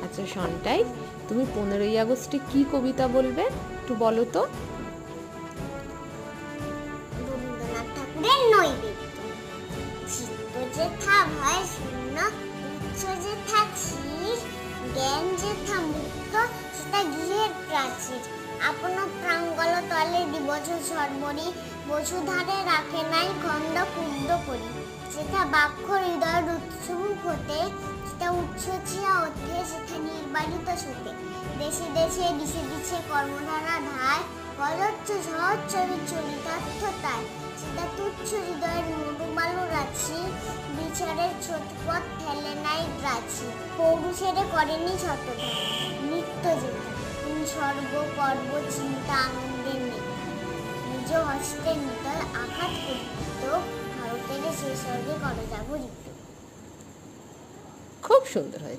আচ্ছা সন্টাই, তুমি 15ই আগস্টে কি কবিতা বলবে একটু বলো তো। রবীন্দ্রনাথ ঠাকুরের নৈবেদ্য। চিত্ত যেথা ভয় শূন্য, উচ্চ যেথা ক্ষীর, জ্ঞান যেথা মুক্ত, সেটা গৃহের প্রাচীর। আপন প্রাঙ্গল তলে দিবস সর্বরি, বসুধারে রাখে নাই খণ্ড ক্ষুব্ধ করি। সেটা বাক্য হৃদয়ের উৎসুক হতে, সেটা উচ্ছ্বসিয়া ওঠে, সেটা নির্বাণিত সোতে। দেশে দেশে দিশে দিশে কর্মধারা ধায়, অজস্র সহজ ছবি চরিতার্থতায়। সেটা তুচ্ছ হৃদয়ের মধুবালু রাখি, বিচারের ছোটপথ ফেলে নাই গ্রাছি। পৌরুষেরে করেনি শতধন, নিত্য যেটা স্বর্গ পর্ব চিন্তা আনন্দের নেই। নিজ হস্তে নিতল আঘাত করিত, ভারতের সে স্বর্গে করজাগরিত। খুব সুন্দর হয়েছে।